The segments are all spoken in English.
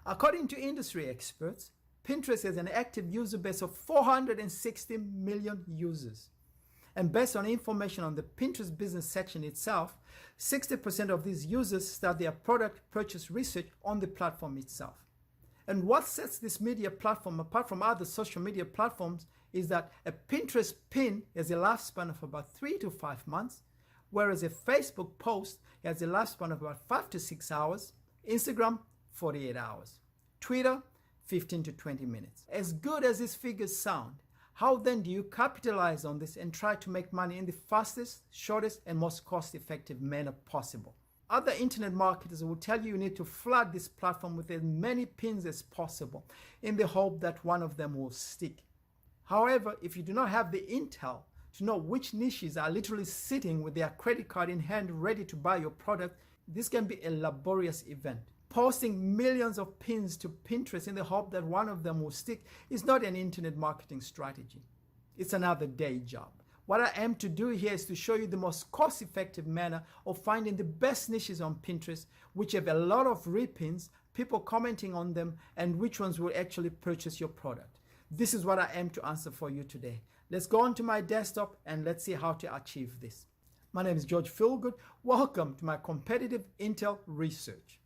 According to industry experts, Pinterest has an active user base of 460 million users. And based on information on the Pinterest business section itself, 60% of these users start their product purchase research on the platform itself. And what sets this media platform apart from other social media platforms is that a Pinterest pin has a lifespan of about 3 to 5 months, whereas a Facebook post has a lifespan of about 5 to 6 hours, Instagram 48 hours, Twitter 15 to 20 minutes. As good as these figures sound, how then do you capitalize on this and try to make money in the fastest, shortest, and most cost-effective manner possible? Other internet marketers will tell you need to flood this platform with as many pins as possible in the hope that one of them will stick. However, if you do not have the intel to know which niches are literally sitting with their credit card in hand ready to buy your product, this can be a laborious event. Posting millions of pins to Pinterest in the hope that one of them will stick is not an internet marketing strategy. It's another day job. What I aim to do here is to show you the most cost-effective manner of finding the best niches on Pinterest, which have a lot of repins, people commenting on them, and which ones will actually purchase your product. This is what I aim to answer for you today. Let's go onto my desktop and let's see how to achieve this. My name is George Philgood. Welcome to my competitive intel research.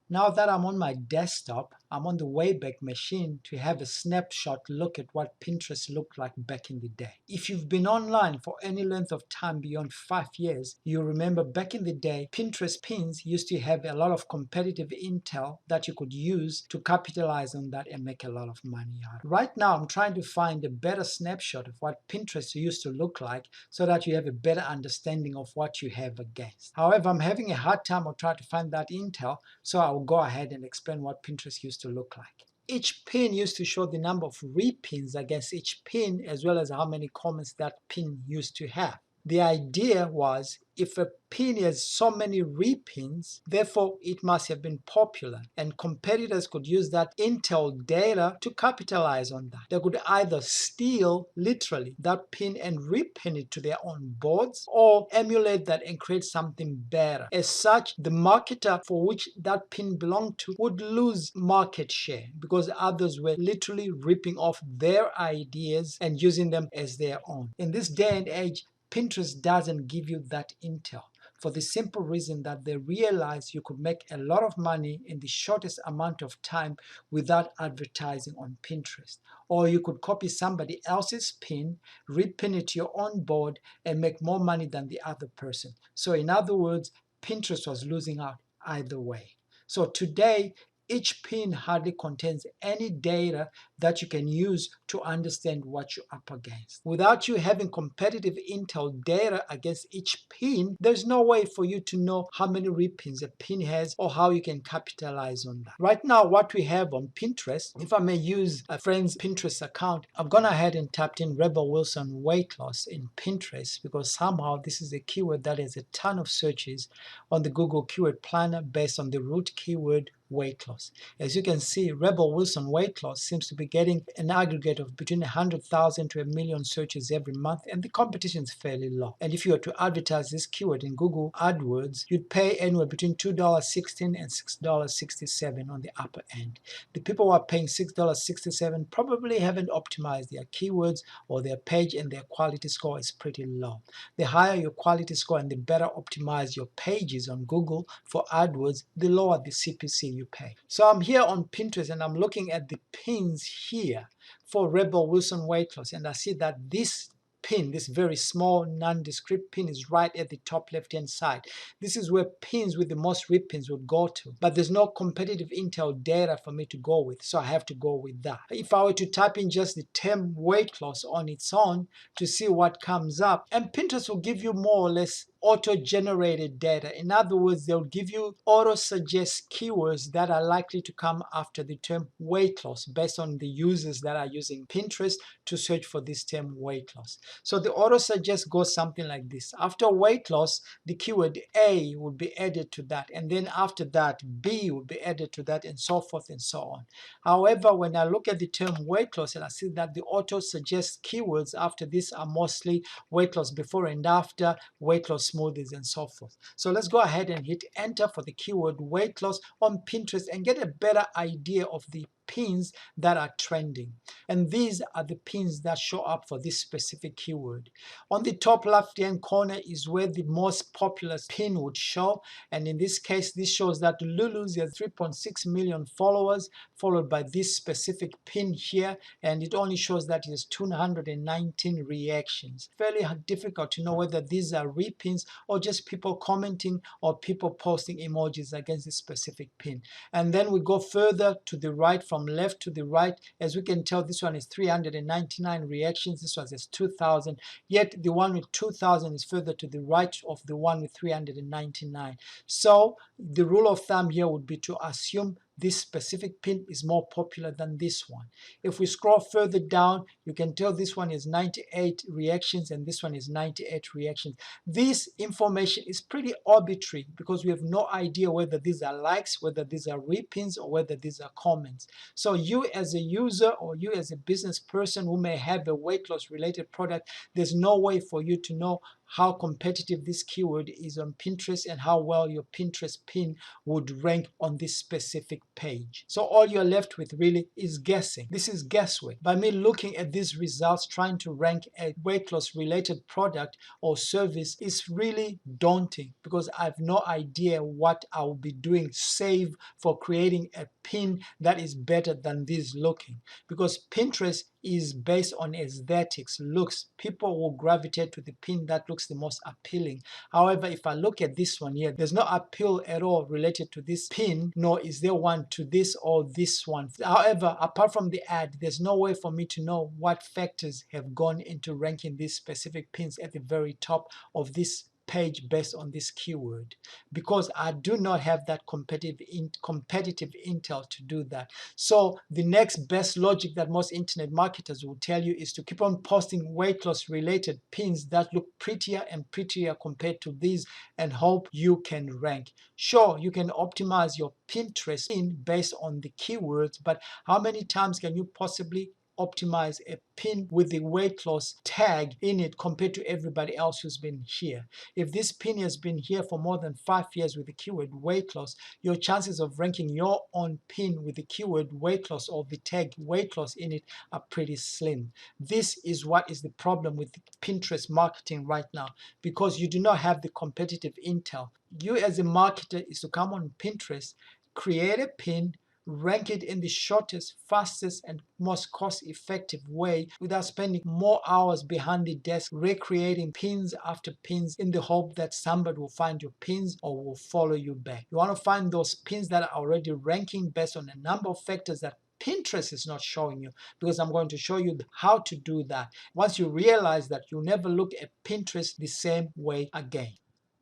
Now that I'm on my desktop, I'm on the Wayback Machine to have a snapshot look at what Pinterest looked like back in the day. If you've been online for any length of time beyond 5 years, you remember back in the day, Pinterest pins used to have a lot of competitive intel that you could use to capitalize on that and make a lot of money out. Right now, I'm trying to find a better snapshot of what Pinterest used to look like so that you have a better understanding of what you have against. However, I'm having a hard time of trying to find that intel, so I'll go ahead and explain what Pinterest used to look like. Each pin used to show the number of repins against each pin, as well as how many comments that pin used to have. The idea was, if a pin has so many repins, therefore it must have been popular, and competitors could use that intel data to capitalize on that. They could either steal literally that pin and repin it to their own boards, or emulate that and create something better. As such, the marketer for which that pin belonged to would lose market share because others were literally ripping off their ideas and using them as their own. In this day and age, Pinterest doesn't give you that intel for the simple reason that they realize you could make a lot of money in the shortest amount of time without advertising on Pinterest. Or you could copy somebody else's pin, repin it to your own board, and make more money than the other person. So in other words, Pinterest was losing out either way. So today, each pin hardly contains any data that you can use to understand what you're up against. Without you having competitive intel data against each pin, there's no way for you to know how many repins a pin has or how you can capitalize on that. Right now, what we have on Pinterest, if I may use a friend's Pinterest account, I've gone ahead and tapped in Rebel Wilson weight loss in Pinterest because somehow this is a keyword that has a ton of searches on the Google Keyword Planner based on the root keyword weight loss. As you can see, Rebel Wilson weight loss seems to be getting an aggregate of between 100,000 to 1 million searches every month, and the competition is fairly low. And if you were to advertise this keyword in Google AdWords, you'd pay anywhere between $2.16 and $6.67 on the upper end. The people who are paying $6.67 probably haven't optimized their keywords or their page, and their quality score is pretty low. The higher your quality score and the better optimized your pages on Google for AdWords, the lower the CPC you pay. So I'm here on Pinterest and I'm looking at the pins here for Rebel Wilson weight loss, and I see that this pin, this very small nondescript pin, is right at the top left hand side. This is where pins with the most repins would go to, but there's no competitive intel data for me to go with, so I have to go with that. If I were to type in just the term weight loss on its own to see what comes up, and Pinterest will give you more or less auto-generated data. In other words, they'll give you auto-suggest keywords that are likely to come after the term weight loss based on the users that are using Pinterest to search for this term weight loss. So the auto-suggest goes something like this. After weight loss, the keyword A would be added to that, and then after that, B would be added to that, and so forth and so on. However, when I look at the term weight loss and I see that the auto-suggest keywords after this are mostly weight loss before and after, weight loss smoothies, and so forth. So let's go ahead and hit enter for the keyword weight loss on Pinterest and get a better idea of the pins that are trending. And these are the pins that show up for this specific keyword. On the top left hand corner is where the most popular pin would show, and in this case this shows that Lulu's has 3.6 million followers, followed by this specific pin here, and it only shows that it has 219 reactions. Fairly difficult to know whether these are repins or just people commenting or people posting emojis against this specific pin. And then we go further to the right, from left to the right. As we can tell, this one is 399 reactions, this one is 2,000, yet the one with 2,000 is further to the right of the one with 399. So the rule of thumb here would be to assume this specific pin is more popular than this one. If we scroll further down, you can tell this one is 98 reactions and this one is 98 reactions. This information is pretty arbitrary because we have no idea whether these are likes, whether these are repins, or whether these are comments. So you as a user or you as a business person who may have a weight loss related product, there's no way for you to know how competitive this keyword is on Pinterest and how well your Pinterest pin would rank on this specific page. So all you're left with really is guessing. This is guesswork. By me looking at these results, trying to rank a weight loss related product or service is really daunting because I have no idea what I will be doing save for creating a pin that is better than this looking, because Pinterest is based on aesthetics, looks. People will gravitate to the pin that looks the most appealing. However, if I look at this one here, there's no appeal at all related to this pin, nor is there one to this or this one. However, apart from the ad, there's no way for me to know what factors have gone into ranking these specific pins at the very top of this page based on this keyword, because I do not have that competitive intel to do that. So the next best logic that most internet marketers will tell you is to keep on posting weight loss related pins that look prettier and prettier compared to these and hope you can rank. Sure, you can optimize your Pinterest pin based on the keywords, but how many times can you possibly optimize a pin with the weight loss tag in it compared to everybody else who's been here? If this pin has been here for more than 5 years with the keyword weight loss, your chances of ranking your own pin with the keyword weight loss or the tag weight loss in it are pretty slim. This is what is the problem with Pinterest marketing right now, because you do not have the competitive intel. You as a marketer is to come on Pinterest, create a pin, rank it in the shortest, fastest, and most cost-effective way without spending more hours behind the desk recreating pins after pins in the hope that somebody will find your pins or will follow you back. You want to find those pins that are already ranking based on a number of factors that Pinterest is not showing you, because I'm going to show you how to do that. Once you realize that, you'll never look at Pinterest the same way again.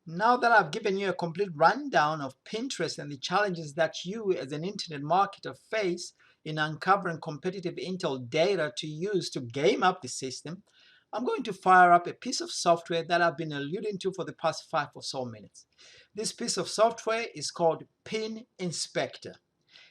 Now that I've given you a complete rundown of Pinterest and the challenges that you as an internet marketer face in uncovering competitive intel data to use to game up the system, I'm going to fire up a piece of software that I've been alluding to for the past 5 or so minutes. This piece of software is called Pin Inspector.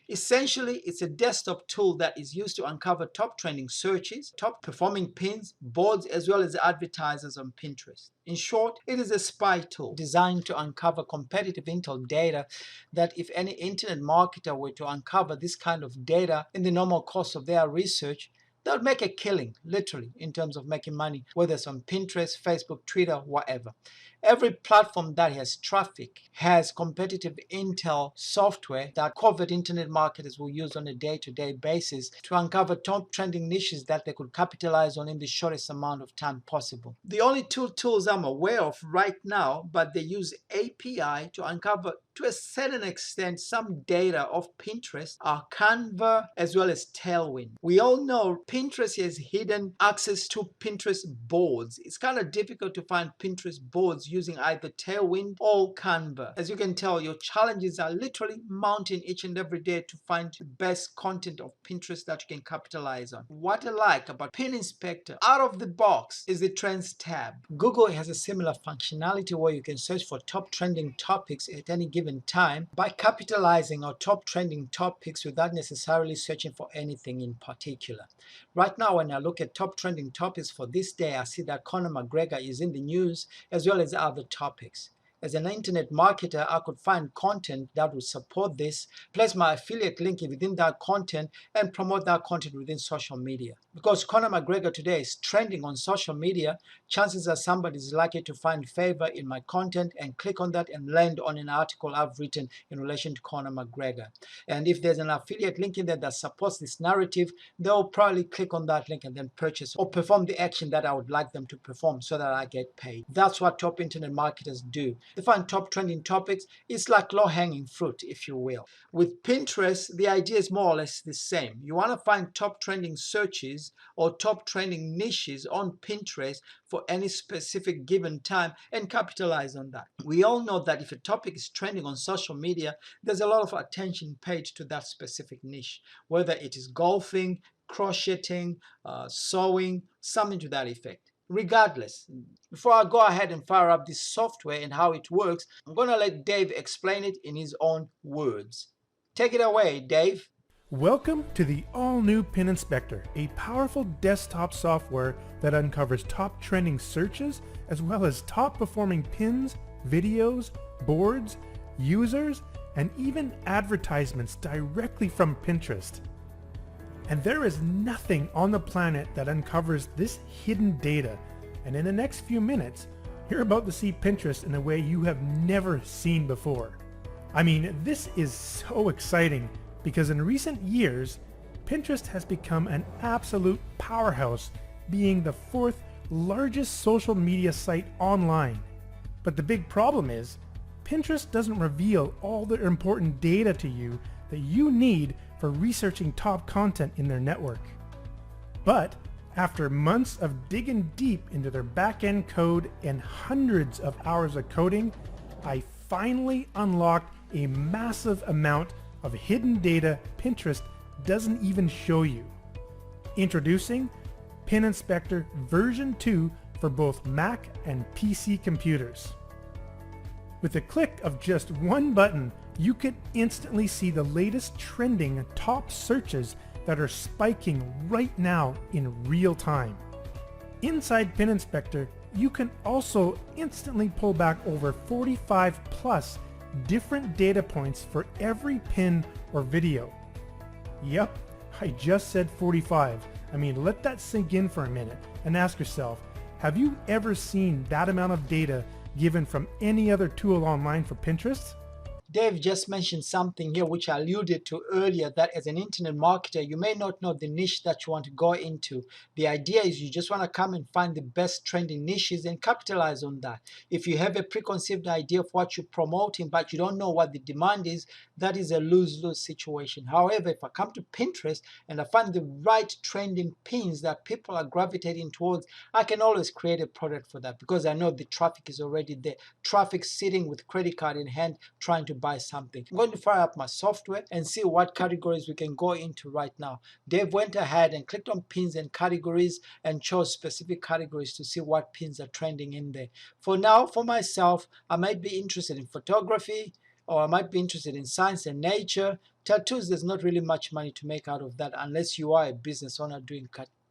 Essentially, it's a desktop tool that is used to uncover top trending searches, top performing pins, boards, as well as advertisers on Pinterest. In short, it is a spy tool designed to uncover competitive intel data that if any internet marketer were to uncover this kind of data in the normal course of their research, they'll make a killing, literally, in terms of making money, whether it's on Pinterest, Facebook, Twitter, whatever. Every platform that has traffic has competitive intel software that covert internet marketers will use on a day-to-day basis to uncover top trending niches that they could capitalize on in the shortest amount of time possible. The only two tools I'm aware of right now, but they use API to uncover to a certain extent some data of Pinterest, are Canva as well as Tailwind. We all know Pinterest has hidden access to Pinterest boards. It's kind of difficult to find Pinterest boards using either Tailwind or Canva. As you can tell, your challenges are literally mounting each and every day to find the best content of Pinterest that you can capitalize on. What I like about Pin Inspector out of the box is the Trends tab. Google has a similar functionality where you can search for top trending topics at any given time by capitalizing on top trending topics without necessarily searching for anything in particular. Right now, when I look at top trending topics for this day, I see that Conor McGregor is in the news, as well as other topics. As an internet marketer, I could find content that would support this, place my affiliate link within that content, and promote that content within social media. Because Conor McGregor today is trending on social media, chances are somebody is likely to find favor in my content and click on that and land on an article I've written in relation to Conor McGregor. And if there's an affiliate link in there that supports this narrative, they'll probably click on that link and then purchase or perform the action that I would like them to perform so that I get paid. That's what top internet marketers do. They find top trending topics. It's like low-hanging fruit, if you will. With Pinterest, the idea is more or less the same. You want to find top trending searches or top trending niches on Pinterest for any specific given time and capitalize on that. We all know that if a topic is trending on social media, there's a lot of attention paid to that specific niche, whether it is golfing, crocheting, sewing, something to that effect. Regardless, before I go ahead and fire up this software and how it works, I'm going to let Dave explain it in his own words. Take it away, Dave. Welcome to the all-new Pin Inspector, a powerful desktop software that uncovers top trending searches as well as top performing pins, videos, boards, users, and even advertisements directly from Pinterest. And there is nothing on the planet that uncovers this hidden data. And in the next few minutes, you're about to see Pinterest in a way you have never seen before. I mean, this is so exciting because in recent years, Pinterest has become an absolute powerhouse, being the fourth largest social media site online. But the big problem is, Pinterest doesn't reveal all the important data to you that you need for researching top content in their network. But after months of digging deep into their back-end code and hundreds of hours of coding, I finally unlocked a massive amount of hidden data Pinterest doesn't even show you. Introducing Pin Inspector version 2 for both Mac and PC computers. With a click of just one button, you can instantly see the latest trending top searches that are spiking right now in real time. Inside Pin Inspector, you can also instantly pull back over 45 plus different data points for every pin or video. Yep, I just said 45. I mean, let that sink in for a minute and ask yourself, have you ever seen that amount of data given from any other tool online for Pinterest? Dave just mentioned something here which I alluded to earlier, that as an internet marketer, you may not know the niche that you want to go into. The idea is you just want to come and find the best trending niches and capitalize on that. If you have a preconceived idea of what you're promoting, but you don't know what the demand is, that is a lose-lose situation. However, if I come to Pinterest and I find the right trending pins that people are gravitating towards, I can always create a product for that because I know the traffic is already there. Traffic sitting with credit card in hand trying to buy something. I'm going to fire up my software and see what categories we can go into right now. Dave went ahead and clicked on pins and categories and chose specific categories to see what pins are trending in there. For now, for myself, I might be interested in photography, or I might be interested in science and nature. Tattoos, there's not really much money to make out of that unless you are a business owner doing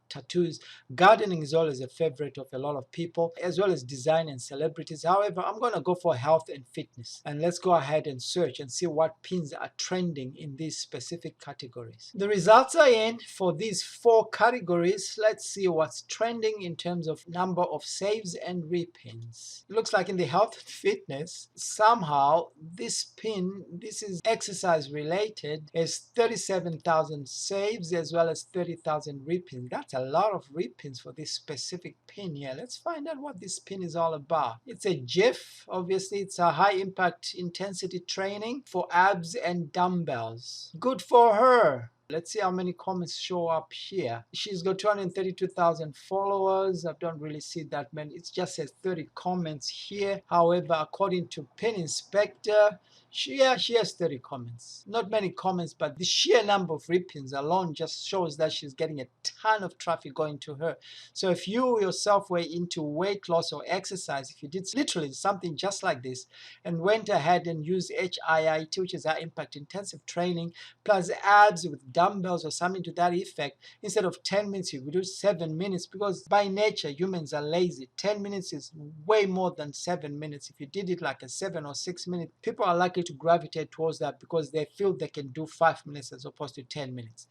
tattoos. Gardening is always a favorite of a lot of people, as well as design and celebrities. However, I'm going to go for health and fitness. And let's go ahead and search and see what pins are trending in these specific categories. The results are in for these 4 categories. Let's see what's trending in terms of number of saves and repins. It looks like in the health and fitness, somehow this pin, this is exercise related, is 37,000 saves as well as 30,000 repins. That's a lot of repins for this specific pin here. Let's find out what this pin is all about. It's a GIF. Obviously, it's a high impact intensity training for abs and dumbbells. Good for her. Let's see how many comments show up here. She's got 232,000 followers. I don't really see that many. It just says 30 comments here. However, according to Pin Inspector, She has 30 comments. Not many comments, but the sheer number of repins alone just shows that she's getting a ton of traffic going to her. So if you yourself were into weight loss or exercise, if you did literally something just like this and went ahead and used HIIT, which is high impact intensive training, plus abs with dumbbells or something to that effect, instead of 10 minutes, you would do 7 minutes, because by nature, humans are lazy. 10 minutes is way more than 7 minutes. If you did it like a 7 or 6 minute, people are likely to gravitate towards that because they feel they can do 5 minutes as opposed to 10 minutes.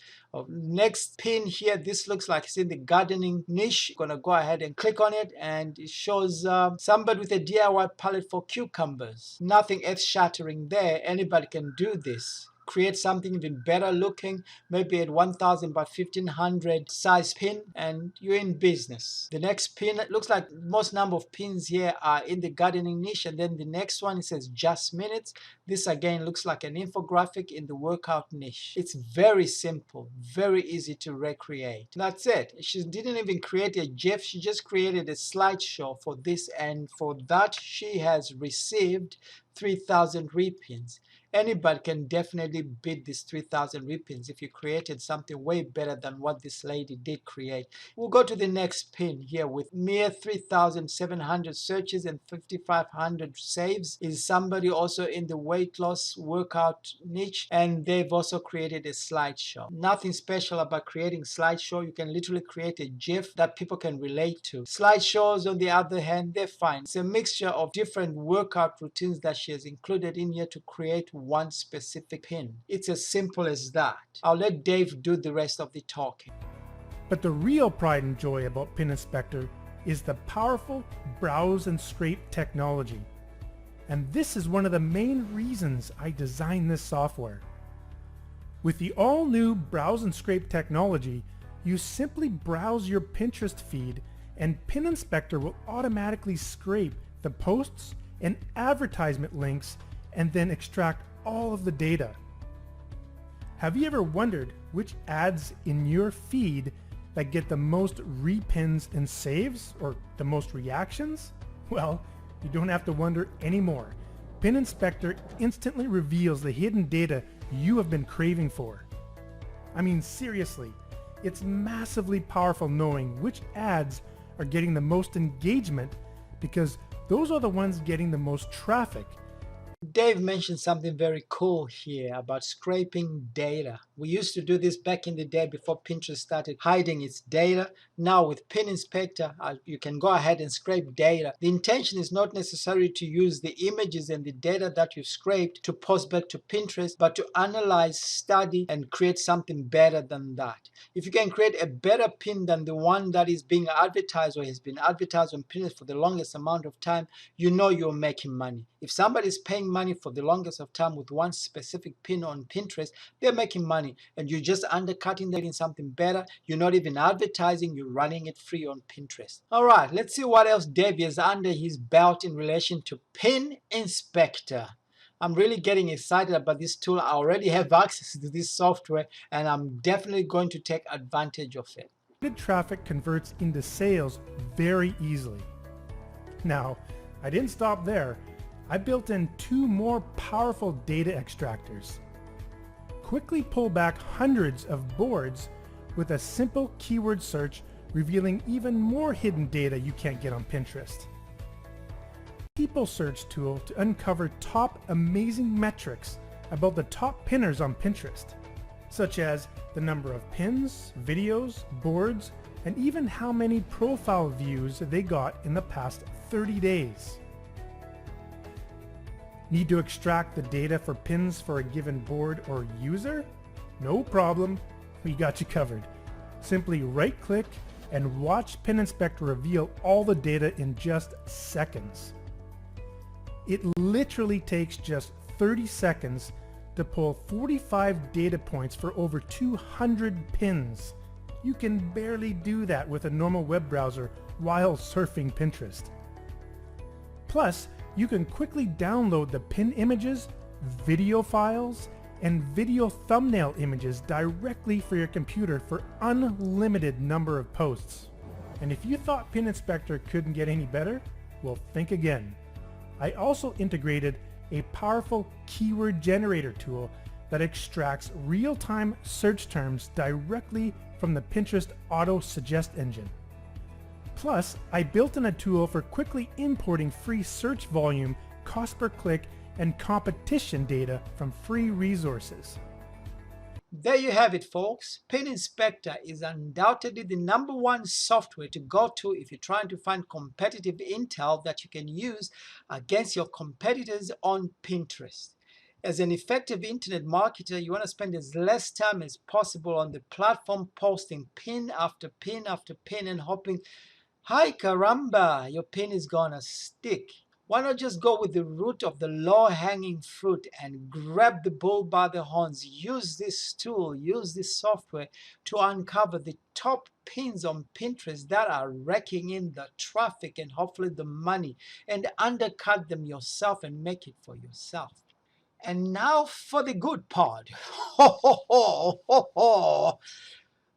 Next pin here, this looks like it's in the gardening niche. I'm gonna go ahead and click on it, and it shows somebody with a DIY palette for cucumbers. Nothing earth-shattering there. Anybody can do this. Create something even better looking, maybe at 1000 by 1500 size pin, and you're in business. The next pin, it looks like most number of pins here are in the gardening niche, and then the next one, it says just minutes. This again looks like an infographic in the workout niche. It's very simple, very easy to recreate. That's it. She didn't even create a GIF, she just created a slideshow for this, and for that she has received 3000 repins. Anybody can definitely beat this 3000 repins if you created something way better than what this lady did create. We'll go to the next pin here with mere 3700 searches and 5500 saves. Is somebody also in the weight loss workout niche, and they've also created a slideshow. Nothing special about creating slideshow. You can literally create a GIF that people can relate to. Slideshows, on the other hand, they're fine. It's a mixture of different workout routines that she has included in here to create one specific pin. It's as simple as that. I'll let Dave do the rest of the talking. But the real pride and joy about Pin Inspector is the powerful browse and scrape technology. And this is one of the main reasons I designed this software. With the all-new browse and scrape technology, you simply browse your Pinterest feed and Pin Inspector will automatically scrape the posts and advertisement links and then extract all of the data. Have you ever wondered which ads in your feed that get the most repins and saves, or the most reactions? Well, you don't have to wonder anymore. Pin Inspector instantly reveals the hidden data you have been craving for. I mean, seriously, it's massively powerful knowing which ads are getting the most engagement, because those are the ones getting the most traffic. Dave mentioned something very cool here about scraping data. We used to do this back in the day before Pinterest started hiding its data. Now with Pin Inspector, you can go ahead and scrape data. The intention is not necessarily to use the images and the data that you've scraped to post back to Pinterest, but to analyze, study, and create something better than that. If you can create a better pin than the one that is being advertised or has been advertised on Pinterest for the longest amount of time, you know you're making money. If somebody is paying money for the longest of time with one specific pin on Pinterest, they're making money, and you're just undercutting that in something better. You're not even advertising, you're running it free on Pinterest. All right, let's see what else Dave has under his belt in relation to Pin Inspector. I'm really getting excited about this tool. I already have access to this software, and I'm definitely going to take advantage of it. Good traffic converts into sales very easily. Now, I didn't stop there. I built in 2 more powerful data extractors. Quickly pull back hundreds of boards with a simple keyword search, revealing even more hidden data you can't get on Pinterest. People search tool to uncover top amazing metrics about the top pinners on Pinterest, such as the number of pins, videos, boards, and even how many profile views they got in the past 30 days. Need to extract the data for pins for a given board or user? No problem, we got you covered. Simply right-click and watch Pin Inspector reveal all the data in just seconds. It literally takes just 30 seconds to pull 45 data points for over 200 pins. You can barely do that with a normal web browser while surfing Pinterest. Plus, you can quickly download the pin images, video files, and video thumbnail images directly for your computer for unlimited number of posts. And if you thought Pin Inspector couldn't get any better, well, think again. I also integrated a powerful keyword generator tool that extracts real-time search terms directly from the Pinterest auto suggest engine. Plus, I built in a tool for quickly importing free search volume, cost per click, and competition data from free resources. There you have it, folks. Pin Inspector is undoubtedly the #1 software to go to if you're trying to find competitive intel that you can use against your competitors on Pinterest. As an effective internet marketer, you want to spend as less time as possible on the platform posting pin after pin after pin and hoping, hi caramba, your pin is gonna stick. Why not just go with the root of the low-hanging fruit and grab the bull by the horns? Use this tool, use this software to uncover the top pins on Pinterest that are raking in the traffic and hopefully the money, and undercut them yourself and make it for yourself. And now for the good part. Ho, ho, ho, ho, ho.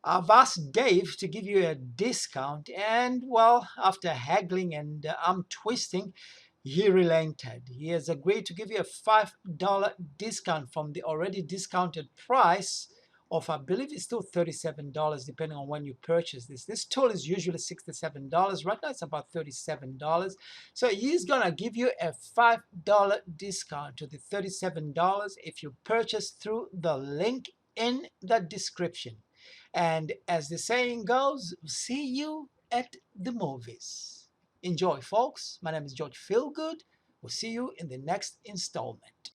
I've asked Dave to give you a discount, and well, after haggling and arm twisting, he relented. He has agreed to give you a $5 discount from the already discounted price of, I believe it's still $37 depending on when you purchase this. This tool is usually $67. Right now it's about $37. So he's gonna give you a $5 discount to the $37 if you purchase through the link in the description. And as the saying goes, see you at the movies. Enjoy, folks. My name is George Feelgood. We'll see you in the next installment.